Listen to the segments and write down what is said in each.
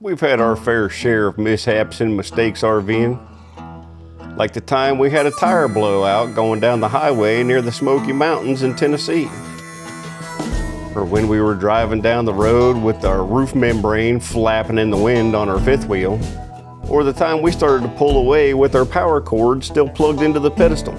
We've had our fair share of mishaps and mistakes RVing. Like the time we had a tire blowout going down the highway near the Smoky Mountains in Tennessee. Or when we were driving down the road with our roof membrane flapping in the wind on our fifth wheel. Or the time we started to pull away with our power cord still plugged into the pedestal.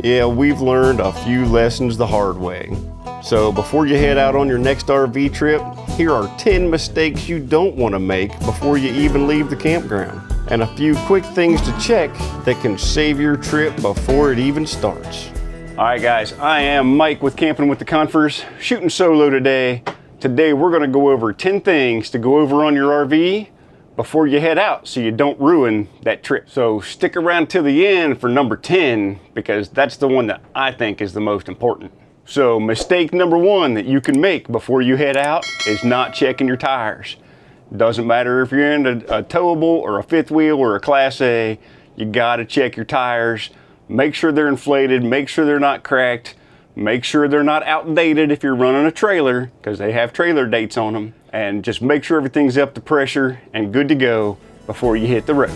Yeah, we've learned a few lessons the hard way. So before you head out on your next RV trip, here are 10 mistakes you don't want to make before you even leave the campground. And a few quick things to check that can save your trip before it even starts. All right guys, I am Mike with Camping with the Confers, shooting solo today. Today we're gonna go over 10 things to go over on your RV before you head out so you don't ruin that trip. So stick around till the end for number 10 because that's the one that I think is the most important. So mistake number 1 that you can make before you head out is not checking your tires. Doesn't matter if you're in a towable or a fifth wheel or a Class A, you gotta check your tires. Make sure they're inflated, make sure they're not cracked, make sure they're not outdated if you're running a trailer, because they have trailer dates on them, and just make sure everything's up to pressure and good to go before you hit the road.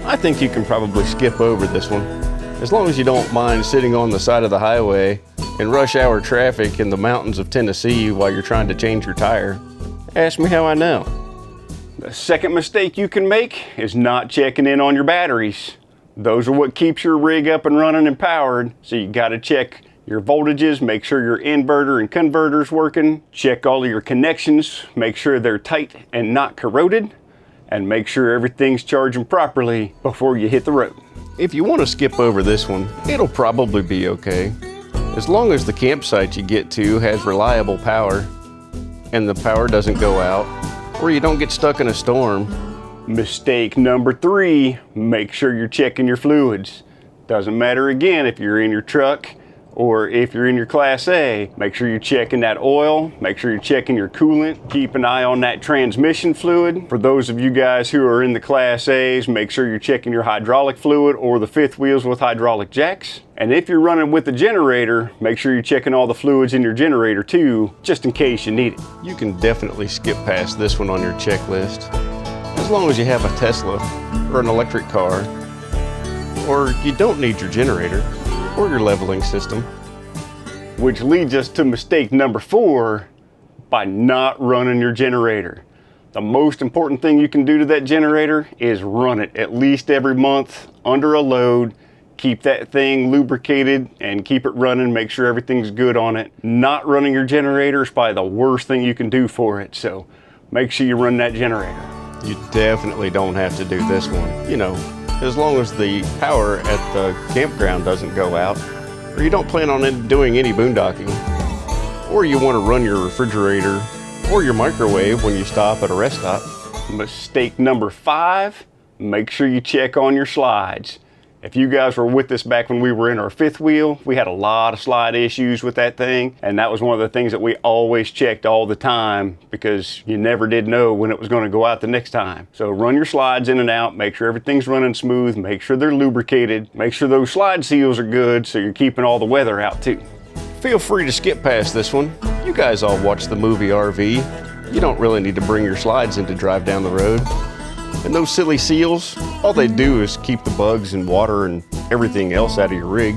I think you can probably skip over this one, as long as you don't mind sitting on the side of the highway in rush hour traffic in the mountains of Tennessee while you're trying to change your tire. Ask me how I know. The second mistake you can make is not checking in on your batteries. Those are what keeps your rig up and running and powered, so you gotta check your voltages, make sure your inverter and converter's working, check all of your connections, make sure they're tight and not corroded, and make sure everything's charging properly before you hit the road. If you want to skip over this one, it'll probably be okay. As long as the campsite you get to has reliable power and the power doesn't go out, or you don't get stuck in a storm. Mistake number 3, make sure you're checking your fluids. Doesn't matter again if you're in your truck or if you're in your Class A, make sure you're checking that oil, make sure you're checking your coolant, keep an eye on that transmission fluid. For those of you guys who are in the Class A's, make sure you're checking your hydraulic fluid or the fifth wheels with hydraulic jacks. And if you're running with the generator, make sure you're checking all the fluids in your generator too, just in case you need it. You can definitely skip past this one on your checklist, as long as you have a Tesla or an electric car, or you don't need your generator or your leveling system. Which leads us to mistake number 4, by not running your generator. The most important thing you can do to that generator is run it at least every month under a load. Keep that thing lubricated and keep it running, make sure everything's good on it. Not running your generator is probably the worst thing you can do for it, so make sure you run that generator. You definitely don't have to do this one. You know, as long as the power at the campground doesn't go out, or you don't plan on doing any boondocking, or you want to run your refrigerator or your microwave when you stop at a rest stop. Mistake number 5, make sure you check on your slides. If you guys were with us back when we were in our fifth wheel, we had a lot of slide issues with that thing, and that was one of the things that we always checked all the time because you never did know when it was going to go out the next time. So run your slides in and out, make sure everything's running smooth, make sure they're lubricated, make sure those slide seals are good so you're keeping all the weather out too. Feel free to skip past this one. You guys all watch the movie RV. You don't really need to bring your slides in to drive down the road. And those silly seals, all they do is keep the bugs and water and everything else out of your rig.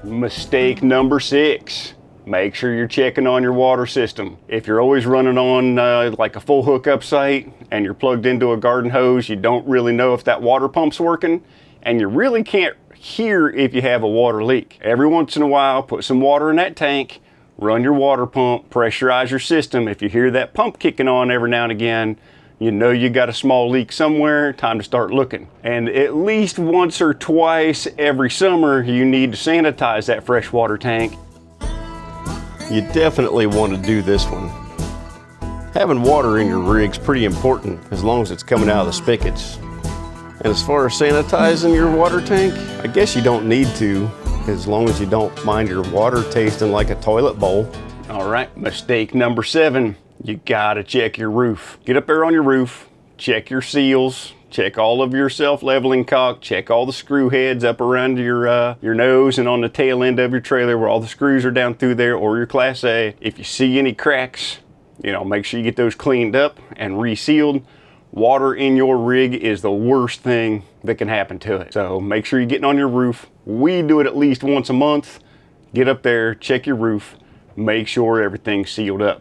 Mistake number 6, make sure you're checking on your water system. If you're always running on like a full hookup site and you're plugged into a garden hose, you don't really know if that water pump's working, and you really can't hear if you have a water leak. Every once in a while, put some water in that tank, run your water pump, pressurize your system. If you hear that pump kicking on every now and again, you know you got a small leak somewhere, time to start looking. And at least once or twice every summer, you need to sanitize that freshwater tank. You definitely want to do this one. Having water in your rig's pretty important as long as it's coming out of the spigots. And as far as sanitizing your water tank, I guess you don't need to, as long as you don't mind your water tasting like a toilet bowl. All right, mistake number 7. You gotta check your roof. Get up there on your roof, check your seals, check all of your self-leveling caulk, check all the screw heads up around your nose and on the tail end of your trailer where all the screws are down through there, or your Class A. If you see any cracks, you know, make sure you get those cleaned up and resealed. Water in your rig is the worst thing that can happen to it. So make sure you're getting on your roof. We do it at least once a month. Get up there, check your roof, make sure everything's sealed up.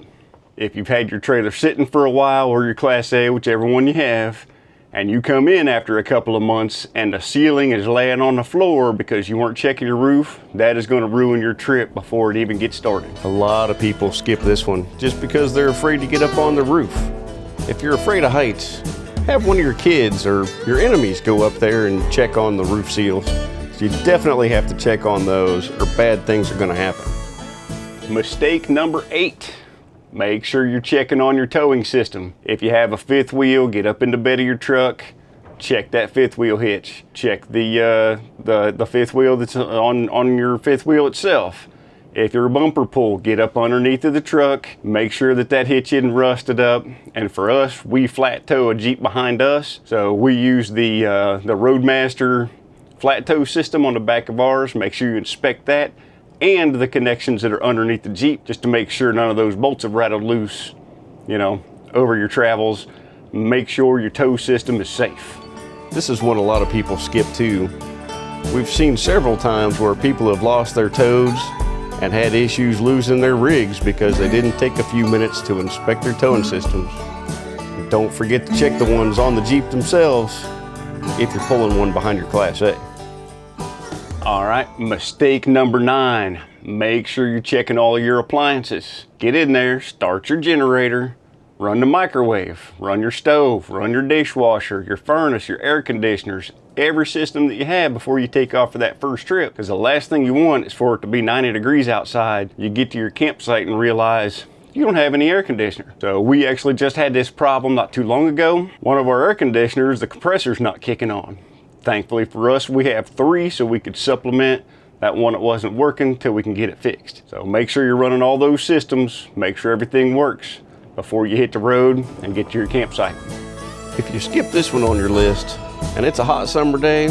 If you've had your trailer sitting for a while, or your Class A, whichever one you have, and you come in after a couple of months and the ceiling is laying on the floor because you weren't checking your roof, that is going to ruin your trip before it even gets started. A lot of people skip this one just because they're afraid to get up on the roof. If you're afraid of heights, have one of your kids or your enemies go up there and check on the roof seals. So you definitely have to check on those, or bad things are going to happen. Mistake number 8. Make sure you're checking on your towing system. If you have a fifth wheel, get up in the bed of your truck, check that fifth wheel hitch. Check the fifth wheel that's on your fifth wheel itself. If you're a bumper pull, get up underneath of the truck, make sure that that hitch isn't rusted up. And for us, we flat tow a Jeep behind us, so we use the Roadmaster flat tow system on the back of ours. Make sure you inspect that and the connections that are underneath the Jeep, just to make sure none of those bolts have rattled loose, you know, over your travels. Make sure your tow system is safe. This is one a lot of people skip too. We've seen several times where people have lost their tows and had issues losing their rigs because they didn't take a few minutes to inspect their towing systems. Don't forget to check the ones on the Jeep themselves if you're pulling one behind your Class A. All right, mistake number 9. Make sure you're checking all of your appliances. Get in there, start your generator, run the microwave, run your stove, run your dishwasher, your furnace, your air conditioners, every system that you have before you take off for that first trip. Because the last thing you want is for it to be 90 degrees outside. You get to your campsite and realize you don't have any air conditioner. So we actually just had this problem not too long ago. One of our air conditioners, the compressor's not kicking on. Thankfully for us, we have 3, so we could supplement that one that wasn't working till we can get it fixed. So make sure you're running all those systems, make sure everything works before you hit the road and get to your campsite. If you skip this one on your list and it's a hot summer day,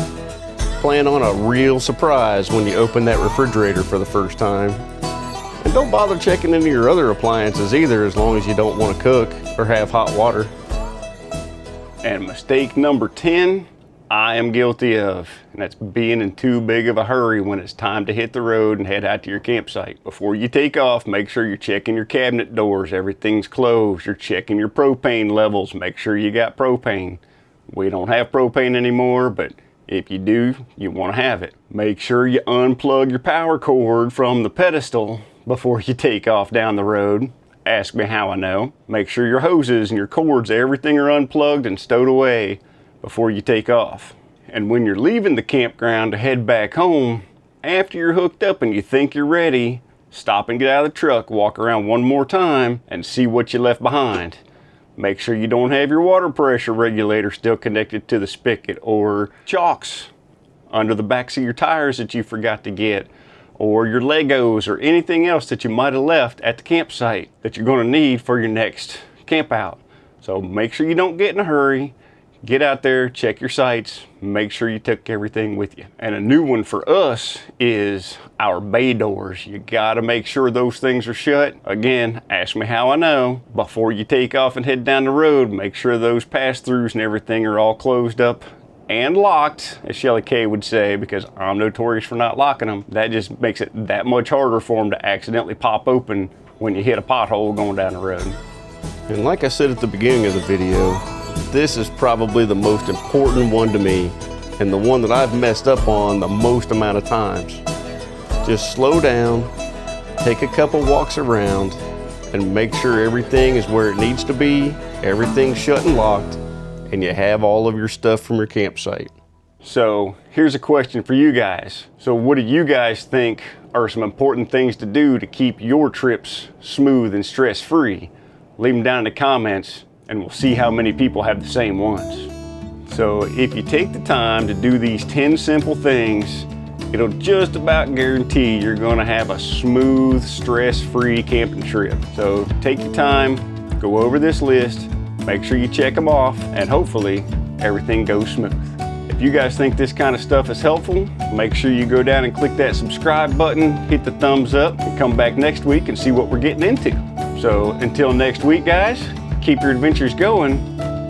plan on a real surprise when you open that refrigerator for the first time. And don't bother checking into your other appliances either, as long as you don't want to cook or have hot water. And mistake number 10, I am guilty of, and that's being in too big of a hurry when it's time to hit the road and head out to your campsite. Before you take off, make sure you're checking your cabinet doors, everything's closed. You're checking your propane levels, make sure you got propane. We don't have propane anymore, but if you do, you want to have it. Make sure you unplug your power cord from the pedestal before you take off down the road. Ask me how I know. Make sure your hoses and your cords, everything are unplugged and stowed away before you take off. And when you're leaving the campground to head back home, after you're hooked up and you think you're ready, stop and get out of the truck, walk around one more time and see what you left behind. Make sure you don't have your water pressure regulator still connected to the spigot, or chocks under the backs of your tires that you forgot to get, or your Legos, or anything else that you might have left at the campsite that you're going to need for your next camp out. So make sure you don't get in a hurry. Get out there, check your sites, make sure you took everything with you. And a new one for us is our bay doors. You gotta make sure those things are shut. Again, ask me how I know. Before you take off and head down the road, make sure those pass-throughs and everything are all closed up and locked, as Shelly K would say, because I'm notorious for not locking them. That just makes it that much harder for them to accidentally pop open when you hit a pothole going down the road. And like I said at the beginning of the video, this is probably the most important one to me, and the one that I've messed up on the most amount of times. Just slow down, take a couple walks around, and make sure everything is where it needs to be, everything's shut and locked, and you have all of your stuff from your campsite. So here's a question for you guys. So what do you guys think are some important things to do to keep your trips smooth and stress-free? Leave them down in the comments, and we'll see how many people have the same ones. So if you take the time to do these 10 simple things, it'll just about guarantee you're gonna have a smooth, stress-free camping trip. So take your time, go over this list, make sure you check them off, and hopefully everything goes smooth. If you guys think this kind of stuff is helpful, make sure you go down and click that subscribe button, hit the thumbs up, and come back next week and see what we're getting into. So until next week, guys, keep your adventures going,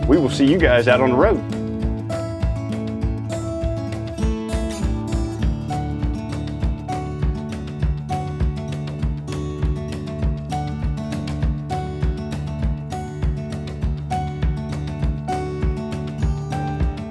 We will see you guys out on the road.